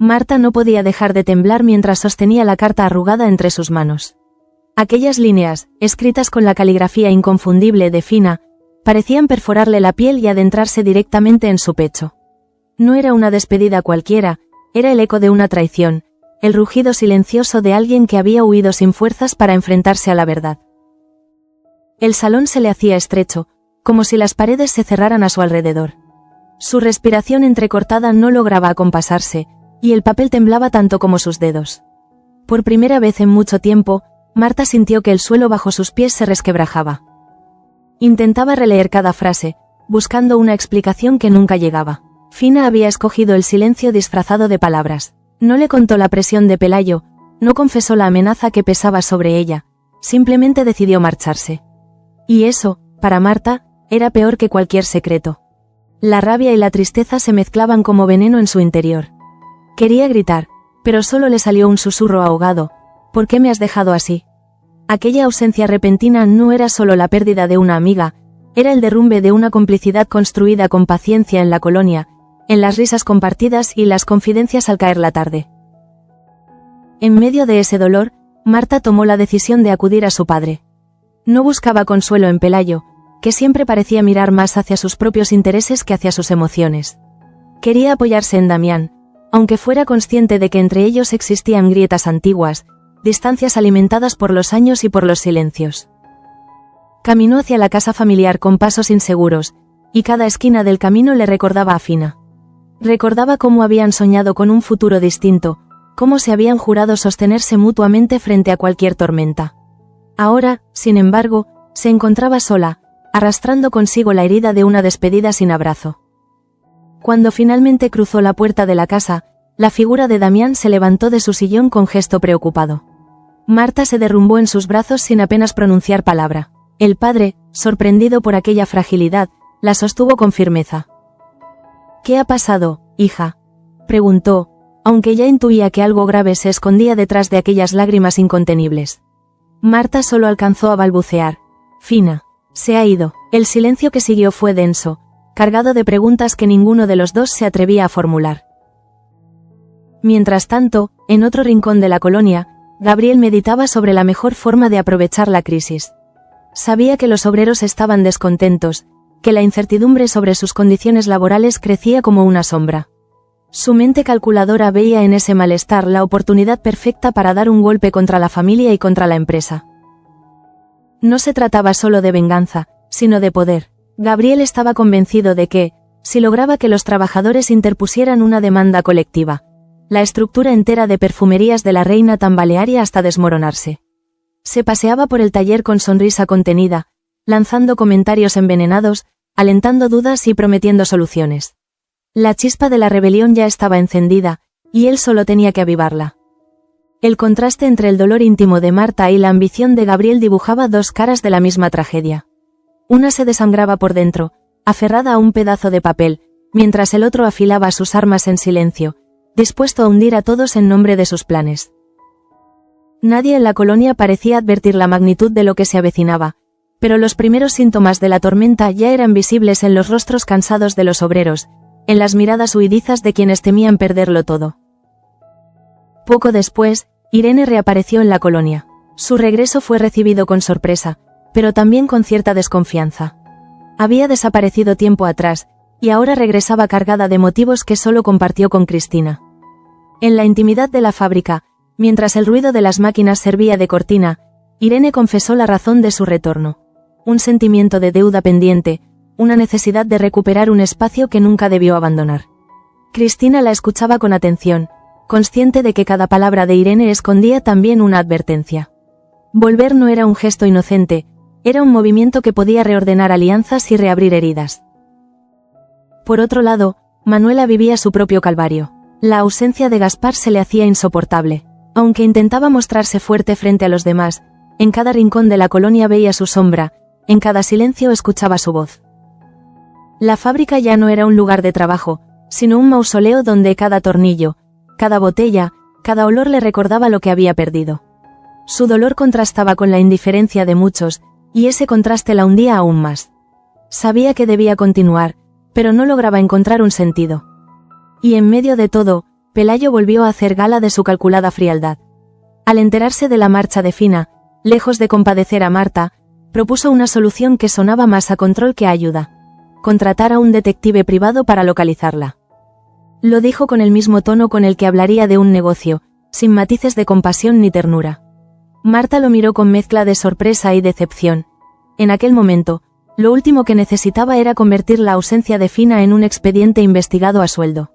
Marta no podía dejar de temblar mientras sostenía la carta arrugada entre sus manos. Aquellas líneas, escritas con la caligrafía inconfundible de Fina, parecían perforarle la piel y adentrarse directamente en su pecho. No era una despedida cualquiera, era el eco de una traición, el rugido silencioso de alguien que había huido sin fuerzas para enfrentarse a la verdad. El salón se le hacía estrecho, como si las paredes se cerraran a su alrededor. Su respiración entrecortada no lograba acompasarse, y el papel temblaba tanto como sus dedos. Por primera vez en mucho tiempo, Marta sintió que el suelo bajo sus pies se resquebrajaba. Intentaba releer cada frase, buscando una explicación que nunca llegaba. Fina había escogido el silencio disfrazado de palabras. No le contó la presión de Pelayo, no confesó la amenaza que pesaba sobre ella, simplemente decidió marcharse. Y eso, para Marta, era peor que cualquier secreto. La rabia y la tristeza se mezclaban como veneno en su interior. Quería gritar, pero solo le salió un susurro ahogado. ¿Por qué me has dejado así? Aquella ausencia repentina no era solo la pérdida de una amiga, era el derrumbe de una complicidad construida con paciencia en la colonia, en las risas compartidas y las confidencias al caer la tarde. En medio de ese dolor, Marta tomó la decisión de acudir a su padre. No buscaba consuelo en Pelayo, que siempre parecía mirar más hacia sus propios intereses que hacia sus emociones. Quería apoyarse en Damián, aunque fuera consciente de que entre ellos existían grietas antiguas, distancias alimentadas por los años y por los silencios. Caminó hacia la casa familiar con pasos inseguros, y cada esquina del camino le recordaba a Fina. Recordaba cómo habían soñado con un futuro distinto, cómo se habían jurado sostenerse mutuamente frente a cualquier tormenta. Ahora, sin embargo, se encontraba sola, arrastrando consigo la herida de una despedida sin abrazo. Cuando finalmente cruzó la puerta de la casa, la figura de Damián se levantó de su sillón con gesto preocupado. Marta se derrumbó en sus brazos sin apenas pronunciar palabra. El padre, sorprendido por aquella fragilidad, la sostuvo con firmeza. «¿Qué ha pasado, hija?», preguntó, aunque ya intuía que algo grave se escondía detrás de aquellas lágrimas incontenibles. Marta solo alcanzó a balbucear. «Fina. Se ha ido». El silencio que siguió fue denso, cargado de preguntas que ninguno de los dos se atrevía a formular. Mientras tanto, en otro rincón de la colonia, Gabriel meditaba sobre la mejor forma de aprovechar la crisis. Sabía que los obreros estaban descontentos, que la incertidumbre sobre sus condiciones laborales crecía como una sombra. Su mente calculadora veía en ese malestar la oportunidad perfecta para dar un golpe contra la familia y contra la empresa. No se trataba solo de venganza, sino de poder. Gabriel estaba convencido de que, si lograba que los trabajadores interpusieran una demanda colectiva, la estructura entera de perfumerías de la reina tambalearía hasta desmoronarse. Se paseaba por el taller con sonrisa contenida, lanzando comentarios envenenados, alentando dudas y prometiendo soluciones. La chispa de la rebelión ya estaba encendida, y él solo tenía que avivarla. El contraste entre el dolor íntimo de Marta y la ambición de Gabriel dibujaba dos caras de la misma tragedia. Una se desangraba por dentro, aferrada a un pedazo de papel, mientras el otro afilaba sus armas en silencio, dispuesto a hundir a todos en nombre de sus planes. Nadie en la colonia parecía advertir la magnitud de lo que se avecinaba, pero los primeros síntomas de la tormenta ya eran visibles en los rostros cansados de los obreros, en las miradas huidizas de quienes temían perderlo todo. Poco después, Irene reapareció en la colonia. Su regreso fue recibido con sorpresa, pero también con cierta desconfianza. Había desaparecido tiempo atrás, y ahora regresaba cargada de motivos que solo compartió con Cristina. En la intimidad de la fábrica, mientras el ruido de las máquinas servía de cortina, Irene confesó la razón de su retorno. Un sentimiento de deuda pendiente, una necesidad de recuperar un espacio que nunca debió abandonar. Cristina la escuchaba con atención, consciente de que cada palabra de Irene escondía también una advertencia. Volver no era un gesto inocente, era un movimiento que podía reordenar alianzas y reabrir heridas. Por otro lado, Manuela vivía su propio calvario. La ausencia de Gaspar se le hacía insoportable. Aunque intentaba mostrarse fuerte frente a los demás, en cada rincón de la colonia veía su sombra, en cada silencio escuchaba su voz. La fábrica ya no era un lugar de trabajo, sino un mausoleo donde cada tornillo, cada botella, cada olor le recordaba lo que había perdido. Su dolor contrastaba con la indiferencia de muchos, y ese contraste la hundía aún más. Sabía que debía continuar, pero no lograba encontrar un sentido. Y en medio de todo, Pelayo volvió a hacer gala de su calculada frialdad. Al enterarse de la marcha de Fina, lejos de compadecer a Marta, propuso una solución que sonaba más a control que a ayuda: contratar a un detective privado para localizarla. Lo dijo con el mismo tono con el que hablaría de un negocio, sin matices de compasión ni ternura. Marta lo miró con mezcla de sorpresa y decepción. En aquel momento, lo último que necesitaba era convertir la ausencia de Fina en un expediente investigado a sueldo.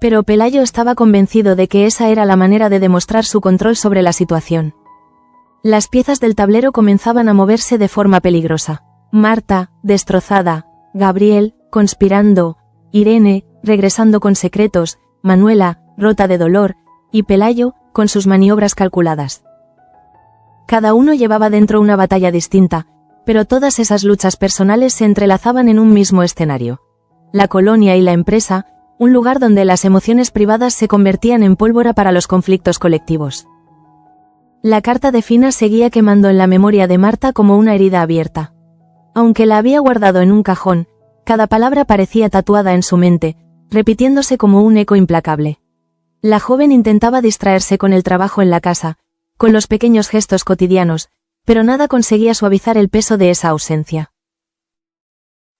Pero Pelayo estaba convencido de que esa era la manera de demostrar su control sobre la situación. Las piezas del tablero comenzaban a moverse de forma peligrosa. Marta, destrozada; Gabriel, conspirando; Irene, regresando con secretos; Manuela, rota de dolor; y Pelayo, con sus maniobras calculadas. Cada uno llevaba dentro una batalla distinta, pero todas esas luchas personales se entrelazaban en un mismo escenario: la colonia y la empresa, un lugar donde las emociones privadas se convertían en pólvora para los conflictos colectivos. La carta de Fina seguía quemando en la memoria de Marta como una herida abierta. Aunque la había guardado en un cajón, cada palabra parecía tatuada en su mente, repitiéndose como un eco implacable. La joven intentaba distraerse con el trabajo en la casa, con los pequeños gestos cotidianos, pero nada conseguía suavizar el peso de esa ausencia.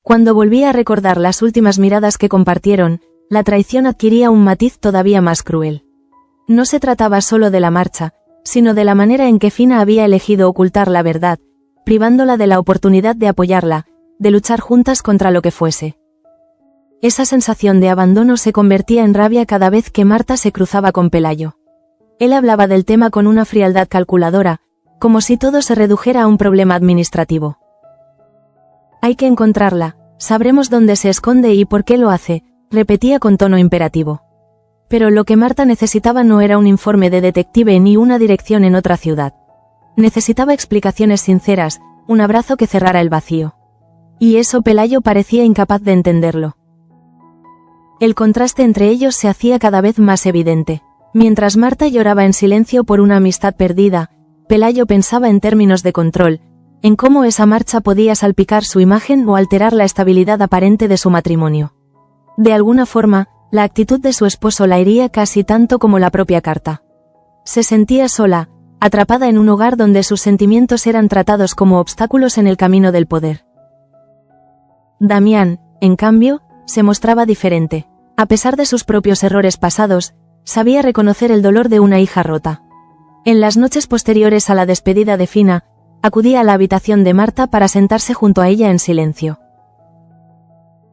Cuando volvía a recordar las últimas miradas que compartieron, la traición adquiría un matiz todavía más cruel. No se trataba solo de la marcha, sino de la manera en que Fina había elegido ocultar la verdad, privándola de la oportunidad de apoyarla, de luchar juntas contra lo que fuese. Esa sensación de abandono se convertía en rabia cada vez que Marta se cruzaba con Pelayo. Él hablaba del tema con una frialdad calculadora, como si todo se redujera a un problema administrativo. Hay que encontrarla, sabremos dónde se esconde y por qué lo hace, repetía con tono imperativo. Pero lo que Marta necesitaba no era un informe de detective ni una dirección en otra ciudad. Necesitaba explicaciones sinceras, un abrazo que cerrara el vacío. Y eso Pelayo parecía incapaz de entenderlo. El contraste entre ellos se hacía cada vez más evidente. Mientras Marta lloraba en silencio por una amistad perdida, Pelayo pensaba en términos de control, en cómo esa marcha podía salpicar su imagen o alterar la estabilidad aparente de su matrimonio. De alguna forma, la actitud de su esposo la hería casi tanto como la propia carta. Se sentía sola, atrapada en un hogar donde sus sentimientos eran tratados como obstáculos en el camino del poder. Damián, en cambio, se mostraba diferente. A pesar de sus propios errores pasados, sabía reconocer el dolor de una hija rota. En las noches posteriores a la despedida de Fina, acudía a la habitación de Marta para sentarse junto a ella en silencio.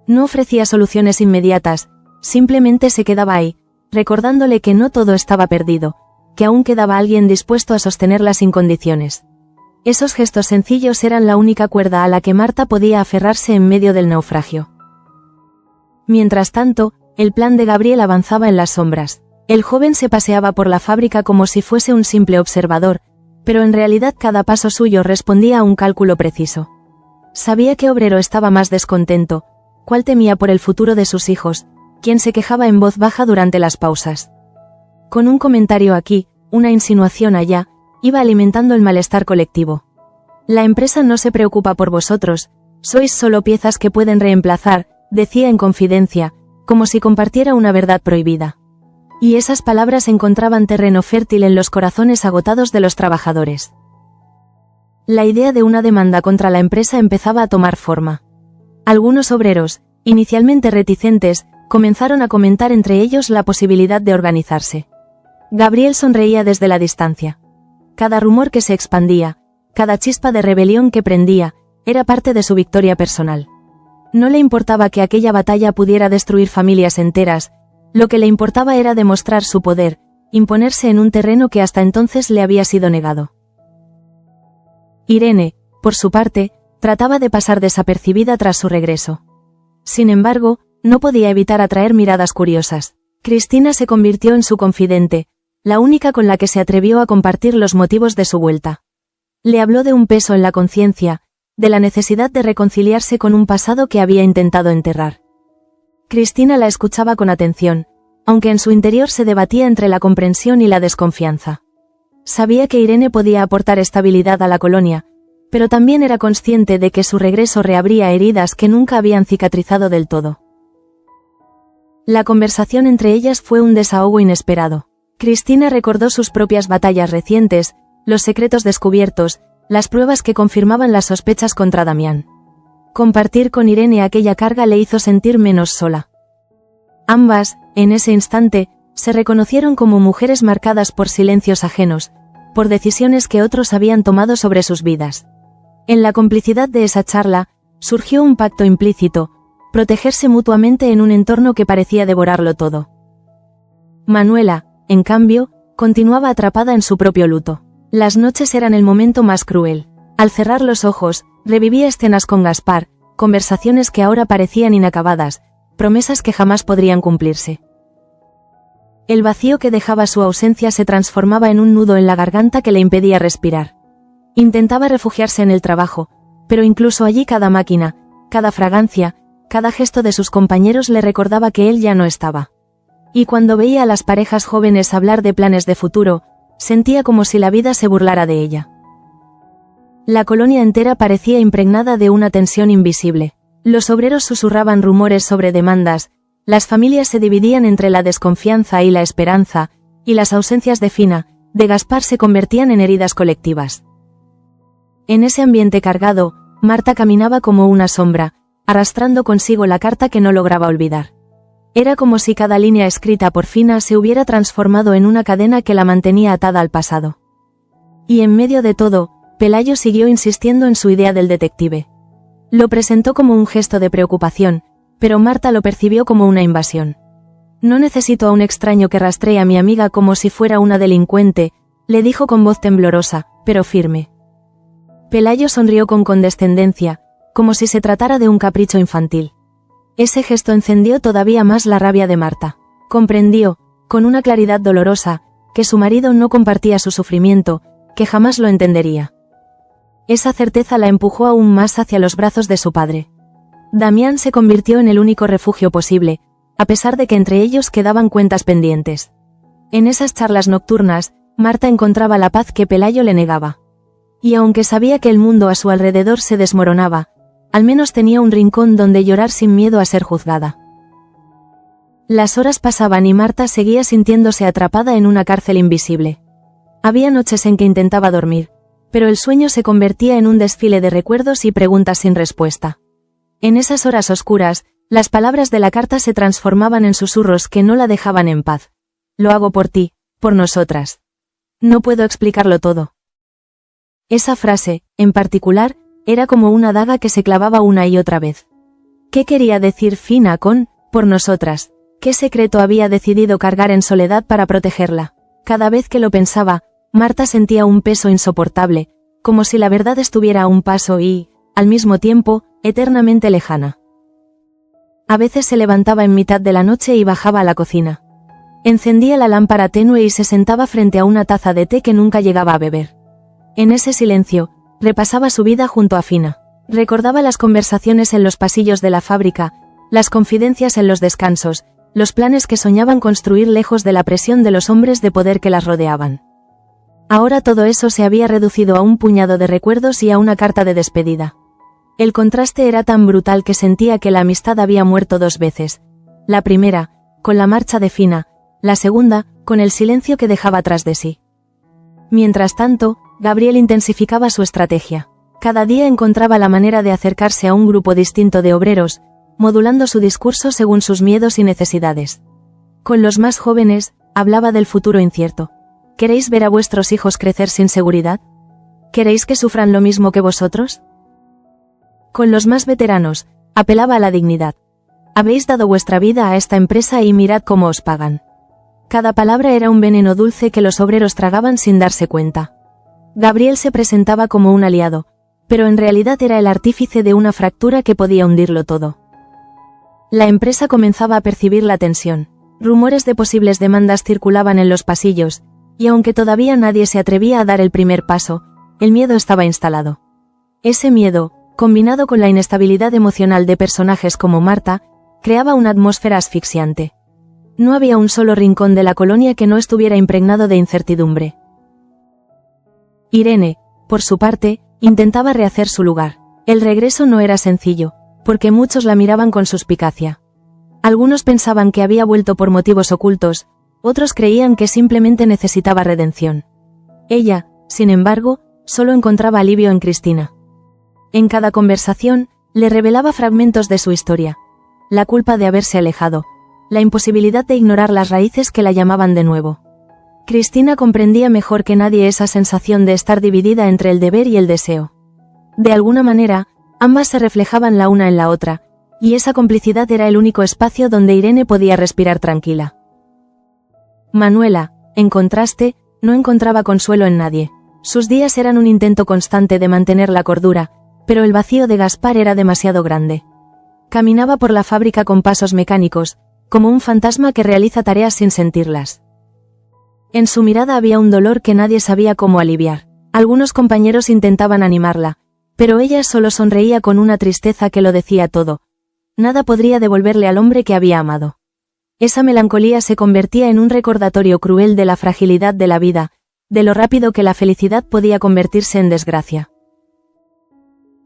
No ofrecía soluciones inmediatas, simplemente se quedaba ahí, recordándole que no todo estaba perdido, que aún quedaba alguien dispuesto a sostenerla sin condiciones. Esos gestos sencillos eran la única cuerda a la que Marta podía aferrarse en medio del naufragio. Mientras tanto, el plan de Gabriel avanzaba en las sombras. El joven se paseaba por la fábrica como si fuese un simple observador, pero en realidad cada paso suyo respondía a un cálculo preciso. Sabía qué obrero estaba más descontento, cuál temía por el futuro de sus hijos, quién se quejaba en voz baja durante las pausas. Con un comentario aquí, una insinuación allá, iba alimentando el malestar colectivo. La empresa no se preocupa por vosotros, sois solo piezas que pueden reemplazar, decía en confidencia, como si compartiera una verdad prohibida. Y esas palabras encontraban terreno fértil en los corazones agotados de los trabajadores. La idea de una demanda contra la empresa empezaba a tomar forma. Algunos obreros, inicialmente reticentes, comenzaron a comentar entre ellos la posibilidad de organizarse. Gabriel sonreía desde la distancia. Cada rumor que se expandía, cada chispa de rebelión que prendía, era parte de su victoria personal. No le importaba que aquella batalla pudiera destruir familias enteras, lo que le importaba era demostrar su poder, imponerse en un terreno que hasta entonces le había sido negado. Irene, por su parte, trataba de pasar desapercibida tras su regreso. Sin embargo, no podía evitar atraer miradas curiosas. Cristina se convirtió en su confidente, la única con la que se atrevió a compartir los motivos de su vuelta. Le habló de un peso en la conciencia, de la necesidad de reconciliarse con un pasado que había intentado enterrar. Cristina la escuchaba con atención, aunque en su interior se debatía entre la comprensión y la desconfianza. Sabía que Irene podía aportar estabilidad a la colonia, pero también era consciente de que su regreso reabría heridas que nunca habían cicatrizado del todo. La conversación entre ellas fue un desahogo inesperado. Cristina recordó sus propias batallas recientes, los secretos descubiertos, las pruebas que confirmaban las sospechas contra Damián. Compartir con Irene aquella carga le hizo sentir menos sola. Ambas, en ese instante, se reconocieron como mujeres marcadas por silencios ajenos, por decisiones que otros habían tomado sobre sus vidas. En la complicidad de esa charla, surgió un pacto implícito, protegerse mutuamente en un entorno que parecía devorarlo todo. Manuela, en cambio, continuaba atrapada en su propio luto. Las noches eran el momento más cruel. Al cerrar los ojos, revivía escenas con Gaspar, conversaciones que ahora parecían inacabadas, promesas que jamás podrían cumplirse. El vacío que dejaba su ausencia se transformaba en un nudo en la garganta que le impedía respirar. Intentaba refugiarse en el trabajo, pero incluso allí cada máquina, cada fragancia, cada gesto de sus compañeros le recordaba que él ya no estaba. Y cuando veía a las parejas jóvenes hablar de planes de futuro, sentía como si la vida se burlara de ella. La colonia entera parecía impregnada de una tensión invisible. Los obreros susurraban rumores sobre demandas, las familias se dividían entre la desconfianza y la esperanza, y las ausencias de Fina, de Gaspar se convertían en heridas colectivas. En ese ambiente cargado, Marta caminaba como una sombra, arrastrando consigo la carta que no lograba olvidar. Era como si cada línea escrita por Fina se hubiera transformado en una cadena que la mantenía atada al pasado. Y en medio de todo, Pelayo siguió insistiendo en su idea del detective. Lo presentó como un gesto de preocupación, pero Marta lo percibió como una invasión. «No necesito a un extraño que rastree a mi amiga como si fuera una delincuente», le dijo con voz temblorosa, pero firme. Pelayo sonrió con condescendencia, como si se tratara de un capricho infantil. Ese gesto encendió todavía más la rabia de Marta. Comprendió, con una claridad dolorosa, que su marido no compartía su sufrimiento, que jamás lo entendería. Esa certeza la empujó aún más hacia los brazos de su padre. Damián se convirtió en el único refugio posible, a pesar de que entre ellos quedaban cuentas pendientes. En esas charlas nocturnas, Marta encontraba la paz que Pelayo le negaba. Y aunque sabía que el mundo a su alrededor se desmoronaba, al menos tenía un rincón donde llorar sin miedo a ser juzgada. Las horas pasaban y Marta seguía sintiéndose atrapada en una cárcel invisible. Había noches en que intentaba dormir, pero el sueño se convertía en un desfile de recuerdos y preguntas sin respuesta. En esas horas oscuras, las palabras de la carta se transformaban en susurros que no la dejaban en paz. «Lo hago por ti, por nosotras. No puedo explicarlo todo». Esa frase, en particular, era como una daga que se clavaba una y otra vez. ¿Qué quería decir Fina con «por nosotras»? ¿Qué secreto había decidido cargar en soledad para protegerla? Cada vez que lo pensaba, Marta sentía un peso insoportable, como si la verdad estuviera a un paso y, al mismo tiempo, eternamente lejana. A veces se levantaba en mitad de la noche y bajaba a la cocina. Encendía la lámpara tenue y se sentaba frente a una taza de té que nunca llegaba a beber. En ese silencio, repasaba su vida junto a Fina. Recordaba las conversaciones en los pasillos de la fábrica, las confidencias en los descansos, los planes que soñaban construir lejos de la presión de los hombres de poder que las rodeaban. Ahora todo eso se había reducido a un puñado de recuerdos y a una carta de despedida. El contraste era tan brutal que sentía que la amistad había muerto dos veces. La primera, con la marcha de Fina, la segunda, con el silencio que dejaba tras de sí. Mientras tanto, Gabriel intensificaba su estrategia. Cada día encontraba la manera de acercarse a un grupo distinto de obreros, modulando su discurso según sus miedos y necesidades. Con los más jóvenes, hablaba del futuro incierto. ¿Queréis ver a vuestros hijos crecer sin seguridad? ¿Queréis que sufran lo mismo que vosotros? Con los más veteranos, apelaba a la dignidad. Habéis dado vuestra vida a esta empresa y mirad cómo os pagan. Cada palabra era un veneno dulce que los obreros tragaban sin darse cuenta. Gabriel se presentaba como un aliado, pero en realidad era el artífice de una fractura que podía hundirlo todo. La empresa comenzaba a percibir la tensión. Rumores de posibles demandas circulaban en los pasillos, y aunque todavía nadie se atrevía a dar el primer paso, el miedo estaba instalado. Ese miedo, combinado con la inestabilidad emocional de personajes como Marta, creaba una atmósfera asfixiante. No había un solo rincón de la colonia que no estuviera impregnado de incertidumbre. Irene, por su parte, intentaba rehacer su lugar. El regreso no era sencillo, porque muchos la miraban con suspicacia. Algunos pensaban que había vuelto por motivos ocultos, otros creían que simplemente necesitaba redención. Ella, sin embargo, solo encontraba alivio en Cristina. En cada conversación, le revelaba fragmentos de su historia. La culpa de haberse alejado, la imposibilidad de ignorar las raíces que la llamaban de nuevo. Cristina comprendía mejor que nadie esa sensación de estar dividida entre el deber y el deseo. De alguna manera, ambas se reflejaban la una en la otra, y esa complicidad era el único espacio donde Irene podía respirar tranquila. Manuela, en contraste, no encontraba consuelo en nadie. Sus días eran un intento constante de mantener la cordura, pero el vacío de Gaspar era demasiado grande. Caminaba por la fábrica con pasos mecánicos, como un fantasma que realiza tareas sin sentirlas. En su mirada había un dolor que nadie sabía cómo aliviar. Algunos compañeros intentaban animarla, pero ella solo sonreía con una tristeza que lo decía todo. Nada podría devolverle al hombre que había amado. Esa melancolía se convertía en un recordatorio cruel de la fragilidad de la vida, de lo rápido que la felicidad podía convertirse en desgracia.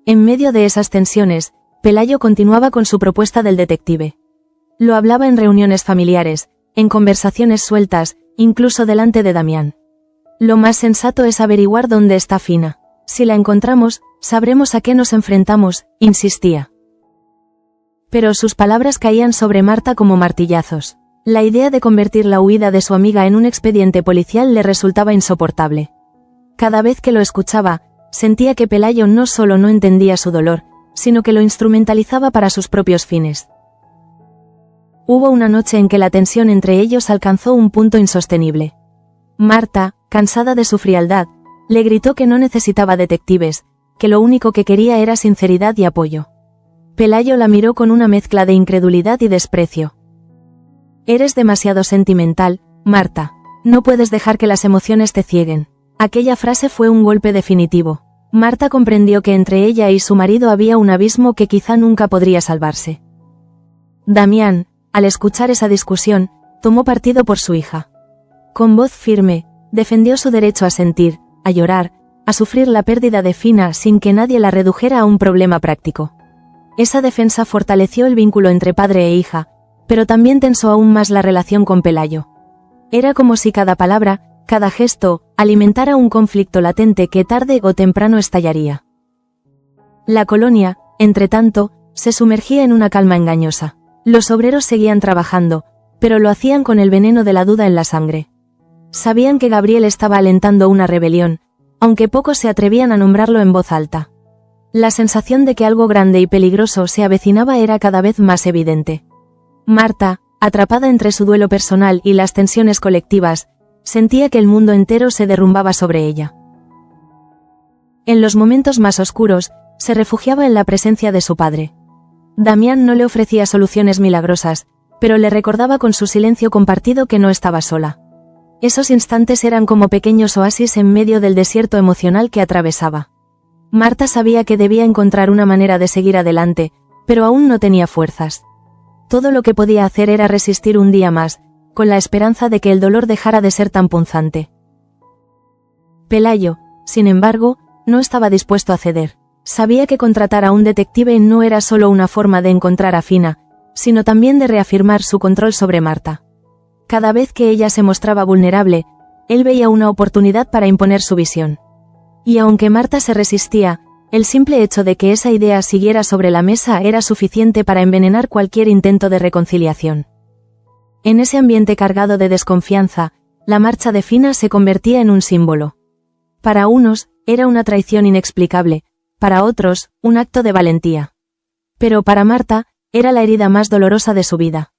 En medio de esas tensiones, Pelayo continuaba con su propuesta del detective. Lo hablaba en reuniones familiares, en conversaciones sueltas, incluso delante de Damián. Lo más sensato es averiguar dónde está Fina. Si la encontramos, sabremos a qué nos enfrentamos, insistía. Pero sus palabras caían sobre Marta como martillazos. La idea de convertir la huida de su amiga en un expediente policial le resultaba insoportable. Cada vez que lo escuchaba, sentía que Pelayo no solo no entendía su dolor, sino que lo instrumentalizaba para sus propios fines. Hubo una noche en que la tensión entre ellos alcanzó un punto insostenible. Marta, cansada de su frialdad, le gritó que no necesitaba detectives, que lo único que quería era sinceridad y apoyo. Pelayo la miró con una mezcla de incredulidad y desprecio. Eres demasiado sentimental, Marta. No puedes dejar que las emociones te cieguen. Aquella frase fue un golpe definitivo. Marta comprendió que entre ella y su marido había un abismo que quizá nunca podría salvarse. Damián, al escuchar esa discusión, tomó partido por su hija. Con voz firme, defendió su derecho a sentir, a llorar, a sufrir la pérdida de Fina sin que nadie la redujera a un problema práctico. Esa defensa fortaleció el vínculo entre padre e hija, pero también tensó aún más la relación con Pelayo. Era como si cada palabra, cada gesto, alimentara un conflicto latente que tarde o temprano estallaría. La colonia, entretanto, se sumergía en una calma engañosa. Los obreros seguían trabajando, pero lo hacían con el veneno de la duda en la sangre. Sabían que Gabriel estaba alentando una rebelión, aunque pocos se atrevían a nombrarlo en voz alta. La sensación de que algo grande y peligroso se avecinaba era cada vez más evidente. Marta, atrapada entre su duelo personal y las tensiones colectivas, sentía que el mundo entero se derrumbaba sobre ella. En los momentos más oscuros, se refugiaba en la presencia de su padre. Damián no le ofrecía soluciones milagrosas, pero le recordaba con su silencio compartido que no estaba sola. Esos instantes eran como pequeños oasis en medio del desierto emocional que atravesaba. Marta sabía que debía encontrar una manera de seguir adelante, pero aún no tenía fuerzas. Todo lo que podía hacer era resistir un día más, con la esperanza de que el dolor dejara de ser tan punzante. Pelayo, sin embargo, no estaba dispuesto a ceder. Sabía que contratar a un detective no era solo una forma de encontrar a Fina, sino también de reafirmar su control sobre Marta. Cada vez que ella se mostraba vulnerable, él veía una oportunidad para imponer su visión. Y aunque Marta se resistía, el simple hecho de que esa idea siguiera sobre la mesa era suficiente para envenenar cualquier intento de reconciliación. En ese ambiente cargado de desconfianza, la marcha de Fina se convertía en un símbolo. Para unos, era una traición inexplicable, para otros, un acto de valentía. Pero para Marta, era la herida más dolorosa de su vida.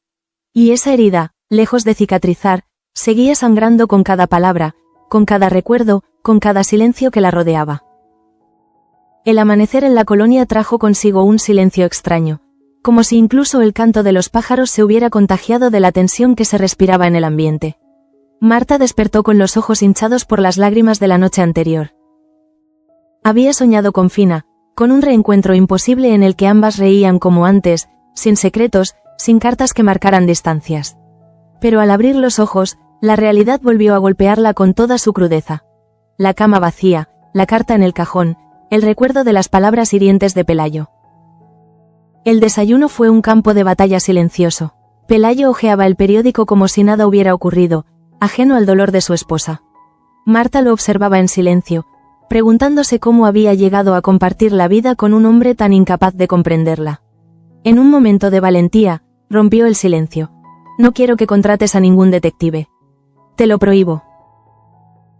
Y esa herida, lejos de cicatrizar, seguía sangrando con cada palabra, con cada recuerdo, con cada silencio que la rodeaba. El amanecer en la colonia trajo consigo un silencio extraño, como si incluso el canto de los pájaros se hubiera contagiado de la tensión que se respiraba en el ambiente. Marta despertó con los ojos hinchados por las lágrimas de la noche anterior. Había soñado con Fina, con un reencuentro imposible en el que ambas reían como antes, sin secretos, sin cartas que marcaran distancias. Pero al abrir los ojos, la realidad volvió a golpearla con toda su crudeza. La cama vacía, la carta en el cajón, el recuerdo de las palabras hirientes de Pelayo. El desayuno fue un campo de batalla silencioso. Pelayo hojeaba el periódico como si nada hubiera ocurrido, ajeno al dolor de su esposa. Marta lo observaba en silencio, preguntándose cómo había llegado a compartir la vida con un hombre tan incapaz de comprenderla. En un momento de valentía, rompió el silencio. No quiero que contrates a ningún detective. Te lo prohíbo.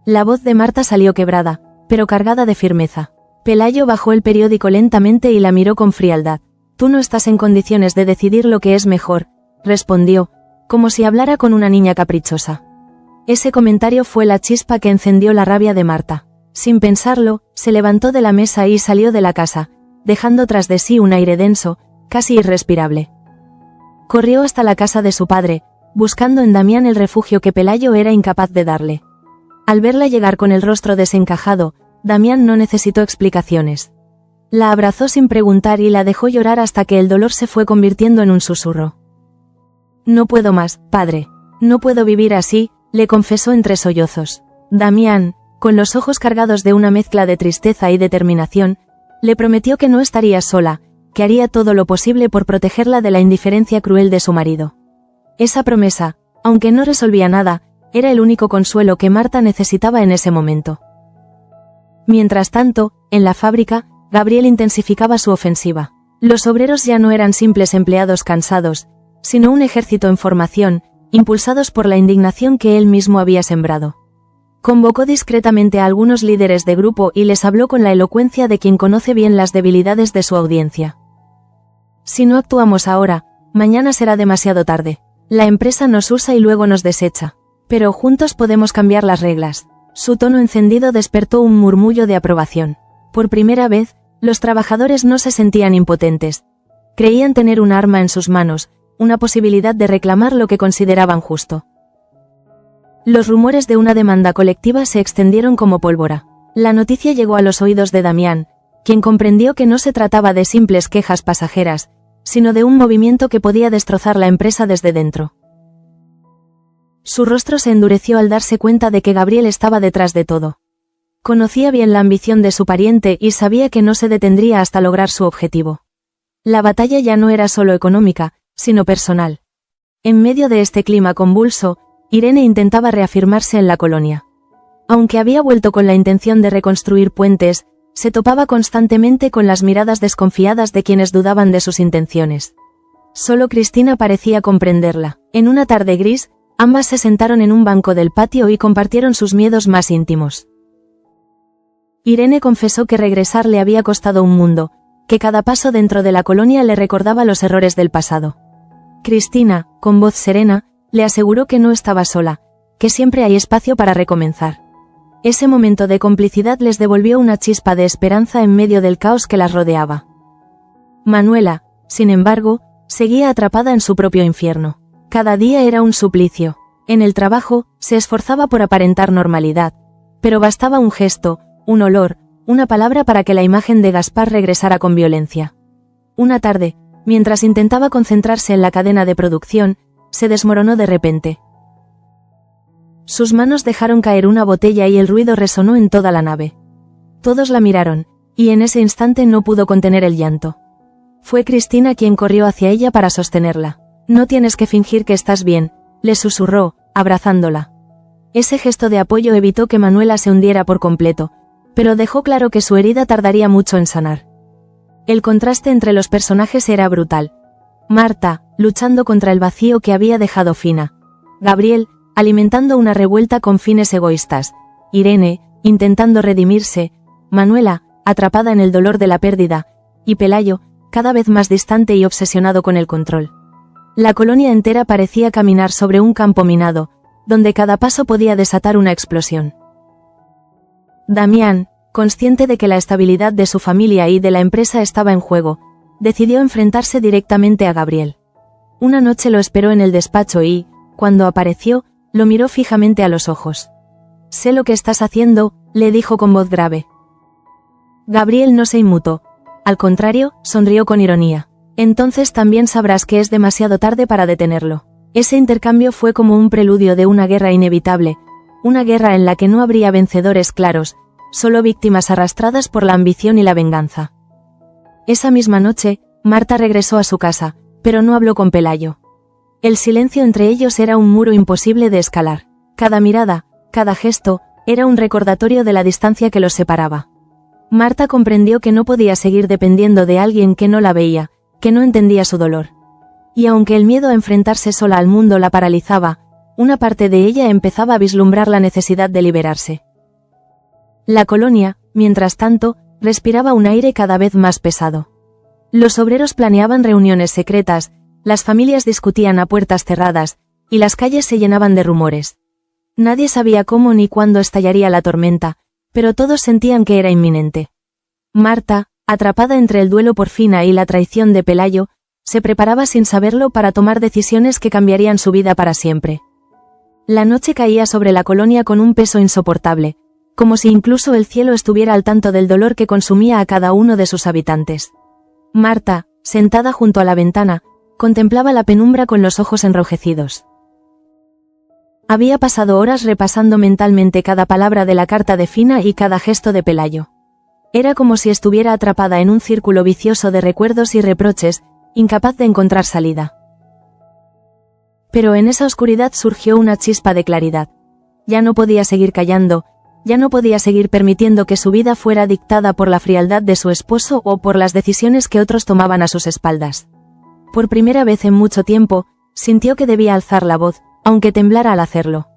La voz de Marta salió quebrada, pero cargada de firmeza. Pelayo bajó el periódico lentamente y la miró con frialdad. Tú no estás en condiciones de decidir lo que es mejor, respondió, como si hablara con una niña caprichosa. Ese comentario fue la chispa que encendió la rabia de Marta. Sin pensarlo, se levantó de la mesa y salió de la casa, dejando tras de sí un aire denso, casi irrespirable. Corrió hasta la casa de su padre, buscando en Damián el refugio que Pelayo era incapaz de darle. Al verla llegar con el rostro desencajado, Damián no necesitó explicaciones. La abrazó sin preguntar y la dejó llorar hasta que el dolor se fue convirtiendo en un susurro. No puedo más, padre. No puedo vivir así, le confesó entre sollozos. Damián, con los ojos cargados de una mezcla de tristeza y determinación, le prometió que no estaría sola, que haría todo lo posible por protegerla de la indiferencia cruel de su marido. Esa promesa, aunque no resolvía nada, era el único consuelo que Marta necesitaba en ese momento. Mientras tanto, en la fábrica, Gabriel intensificaba su ofensiva. Los obreros ya no eran simples empleados cansados, sino un ejército en formación, impulsados por la indignación que él mismo había sembrado. Convocó discretamente a algunos líderes de grupo y les habló con la elocuencia de quien conoce bien las debilidades de su audiencia. Si no actuamos ahora, mañana será demasiado tarde. La empresa nos usa y luego nos desecha. Pero juntos podemos cambiar las reglas. Su tono encendido despertó un murmullo de aprobación. Por primera vez, los trabajadores no se sentían impotentes. Creían tener un arma en sus manos, una posibilidad de reclamar lo que consideraban justo. Los rumores de una demanda colectiva se extendieron como pólvora. La noticia llegó a los oídos de Damián, quien comprendió que no se trataba de simples quejas pasajeras, sino de un movimiento que podía destrozar la empresa desde dentro. Su rostro se endureció al darse cuenta de que Gabriel estaba detrás de todo. Conocía bien la ambición de su pariente y sabía que no se detendría hasta lograr su objetivo. La batalla ya no era solo económica, sino personal. En medio de este clima convulso, Irene intentaba reafirmarse en la colonia. Aunque había vuelto con la intención de reconstruir puentes, se topaba constantemente con las miradas desconfiadas de quienes dudaban de sus intenciones. Solo Cristina parecía comprenderla. En una tarde gris, ambas se sentaron en un banco del patio y compartieron sus miedos más íntimos. Irene confesó que regresar le había costado un mundo, que cada paso dentro de la colonia le recordaba los errores del pasado. Cristina, con voz serena, le aseguró que no estaba sola, que siempre hay espacio para recomenzar. Ese momento de complicidad les devolvió una chispa de esperanza en medio del caos que las rodeaba. Manuela, sin embargo, seguía atrapada en su propio infierno. Cada día era un suplicio. En el trabajo, se esforzaba por aparentar normalidad, pero bastaba un gesto, un olor, una palabra para que la imagen de Gaspar regresara con violencia. Una tarde, mientras intentaba concentrarse en la cadena de producción, se desmoronó de repente. Sus manos dejaron caer una botella y el ruido resonó en toda la nave. Todos la miraron, y en ese instante no pudo contener el llanto. Fue Cristina quien corrió hacia ella para sostenerla. No tienes que fingir que estás bien, le susurró, abrazándola. Ese gesto de apoyo evitó que Manuela se hundiera por completo, pero dejó claro que su herida tardaría mucho en sanar. El contraste entre los personajes era brutal. Marta, luchando contra el vacío que había dejado Fina. Gabriel, alimentando una revuelta con fines egoístas. Irene, intentando redimirse. Manuela, atrapada en el dolor de la pérdida. Y Pelayo, cada vez más distante y obsesionado con el control. La colonia entera parecía caminar sobre un campo minado, donde cada paso podía desatar una explosión. Damián, consciente de que la estabilidad de su familia y de la empresa estaba en juego, decidió enfrentarse directamente a Gabriel. Una noche lo esperó en el despacho y, cuando apareció, lo miró fijamente a los ojos. «Sé lo que estás haciendo», le dijo con voz grave. Gabriel no se inmutó. Al contrario, sonrió con ironía. «Entonces también sabrás que es demasiado tarde para detenerlo». Ese intercambio fue como un preludio de una guerra inevitable, una guerra en la que no habría vencedores claros, solo víctimas arrastradas por la ambición y la venganza. Esa misma noche, Marta regresó a su casa, pero no habló con Pelayo. El silencio entre ellos era un muro imposible de escalar. Cada mirada, cada gesto, era un recordatorio de la distancia que los separaba. Marta comprendió que no podía seguir dependiendo de alguien que no la veía, que no entendía su dolor. Y aunque el miedo a enfrentarse sola al mundo la paralizaba, una parte de ella empezaba a vislumbrar la necesidad de liberarse. La colonia, mientras tanto, respiraba un aire cada vez más pesado. Los obreros planeaban reuniones secretas, las familias discutían a puertas cerradas, y las calles se llenaban de rumores. Nadie sabía cómo ni cuándo estallaría la tormenta, pero todos sentían que era inminente. Marta, atrapada entre el duelo por Fina y la traición de Pelayo, se preparaba sin saberlo para tomar decisiones que cambiarían su vida para siempre. La noche caía sobre la colonia con un peso insoportable, como si incluso el cielo estuviera al tanto del dolor que consumía a cada uno de sus habitantes. Marta, sentada junto a la ventana, contemplaba la penumbra con los ojos enrojecidos. Había pasado horas repasando mentalmente cada palabra de la carta de Fina y cada gesto de Pelayo. Era como si estuviera atrapada en un círculo vicioso de recuerdos y reproches, incapaz de encontrar salida. Pero en esa oscuridad surgió una chispa de claridad. Ya no podía seguir callando, ya no podía seguir permitiendo que su vida fuera dictada por la frialdad de su esposo o por las decisiones que otros tomaban a sus espaldas. Por primera vez en mucho tiempo, sintió que debía alzar la voz, aunque temblara al hacerlo.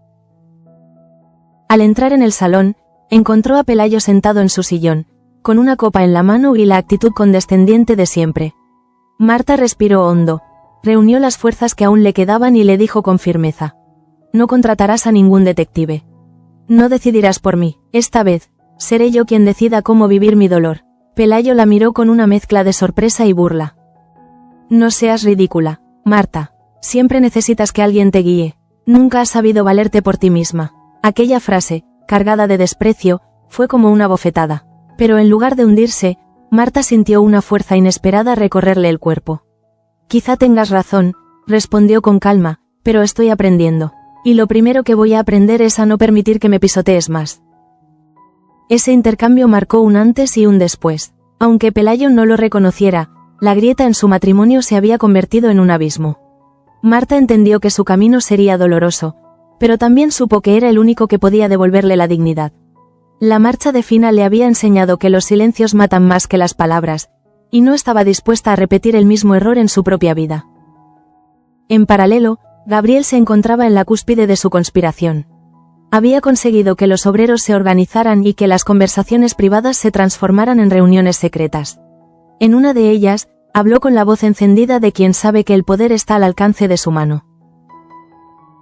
Al entrar en el salón, encontró a Pelayo sentado en su sillón, con una copa en la mano y la actitud condescendiente de siempre. Marta respiró hondo, reunió las fuerzas que aún le quedaban y le dijo con firmeza: «No contratarás a ningún detective. No decidirás por mí, esta vez, seré yo quien decida cómo vivir mi dolor». Pelayo la miró con una mezcla de sorpresa y burla. «No seas ridícula, Marta. Siempre necesitas que alguien te guíe. Nunca has sabido valerte por ti misma». Aquella frase, cargada de desprecio, fue como una bofetada. Pero en lugar de hundirse, Marta sintió una fuerza inesperada recorrerle el cuerpo. «Quizá tengas razón», respondió con calma, «pero estoy aprendiendo. Y lo primero que voy a aprender es a no permitir que me pisotees más». Ese intercambio marcó un antes y un después. Aunque Pelayo no lo reconociera, la grieta en su matrimonio se había convertido en un abismo. Marta entendió que su camino sería doloroso, pero también supo que era el único que podía devolverle la dignidad. La marcha de Fina le había enseñado que los silencios matan más que las palabras, y no estaba dispuesta a repetir el mismo error en su propia vida. En paralelo, Gabriel se encontraba en la cúspide de su conspiración. Había conseguido que los obreros se organizaran y que las conversaciones privadas se transformaran en reuniones secretas. En una de ellas, habló con la voz encendida de quien sabe que el poder está al alcance de su mano.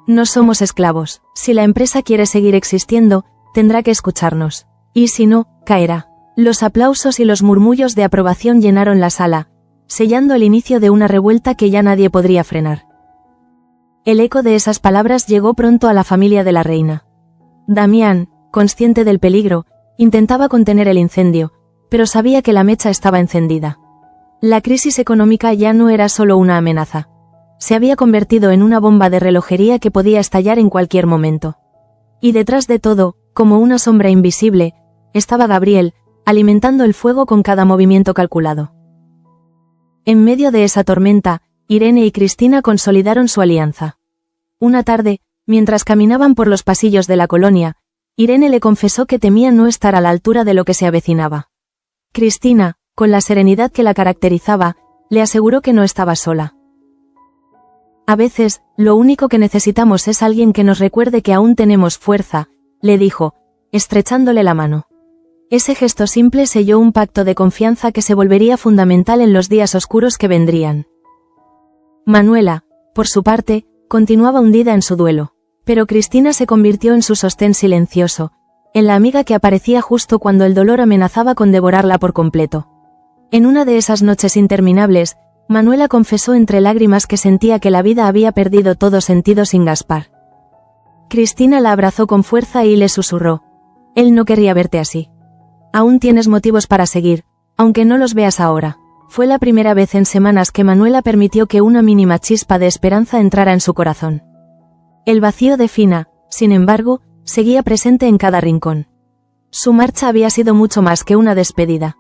«No somos esclavos. Si la empresa quiere seguir existiendo, tendrá que escucharnos. Y si no, caerá». Los aplausos y los murmullos de aprobación llenaron la sala, sellando el inicio de una revuelta que ya nadie podría frenar. El eco de esas palabras llegó pronto a la familia de la reina. Damián, consciente del peligro, intentaba contener el incendio, pero sabía que la mecha estaba encendida. La crisis económica ya no era solo una amenaza. Se había convertido en una bomba de relojería que podía estallar en cualquier momento. Y detrás de todo, como una sombra invisible, estaba Gabriel, alimentando el fuego con cada movimiento calculado. En medio de esa tormenta, Irene y Cristina consolidaron su alianza. Una tarde, mientras caminaban por los pasillos de la colonia, Irene le confesó que temía no estar a la altura de lo que se avecinaba. Cristina, con la serenidad que la caracterizaba, le aseguró que no estaba sola. «A veces, lo único que necesitamos es alguien que nos recuerde que aún tenemos fuerza», le dijo, estrechándole la mano. Ese gesto simple selló un pacto de confianza que se volvería fundamental en los días oscuros que vendrían. Manuela, por su parte, continuaba hundida en su duelo, pero Cristina se convirtió en su sostén silencioso, en la amiga que aparecía justo cuando el dolor amenazaba con devorarla por completo. En una de esas noches interminables, Manuela confesó entre lágrimas que sentía que la vida había perdido todo sentido sin Gaspar. Cristina la abrazó con fuerza y le susurró: «Él no querría verte así. Aún tienes motivos para seguir, aunque no los veas ahora». Fue la primera vez en semanas que Manuela permitió que una mínima chispa de esperanza entrara en su corazón. El vacío de Fina, sin embargo, seguía presente en cada rincón. Su marcha había sido mucho más que una despedida.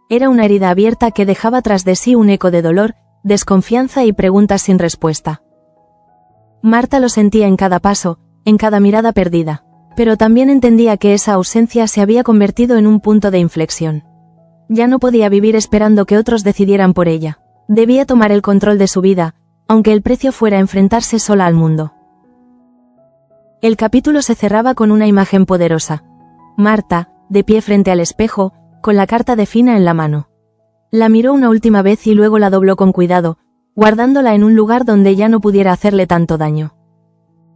Era una herida abierta que dejaba tras de sí un eco de dolor, desconfianza y preguntas sin respuesta. Marta lo sentía en cada paso, en cada mirada perdida. Pero también entendía que esa ausencia se había convertido en un punto de inflexión. Ya no podía vivir esperando que otros decidieran por ella. Debía tomar el control de su vida, aunque el precio fuera enfrentarse sola al mundo. El capítulo se cerraba con una imagen poderosa. Marta, de pie frente al espejo, con la carta de Fina en la mano. La miró una última vez y luego la dobló con cuidado, guardándola en un lugar donde ya no pudiera hacerle tanto daño.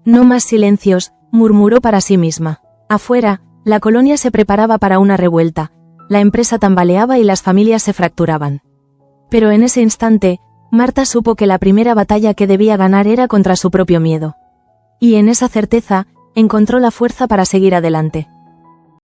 No más silencios, murmuró para sí misma. Afuera, la colonia se preparaba para una revuelta, la empresa tambaleaba y las familias se fracturaban. Pero en ese instante, Marta supo que la primera batalla que debía ganar era contra su propio miedo. Y en esa certeza, encontró la fuerza para seguir adelante.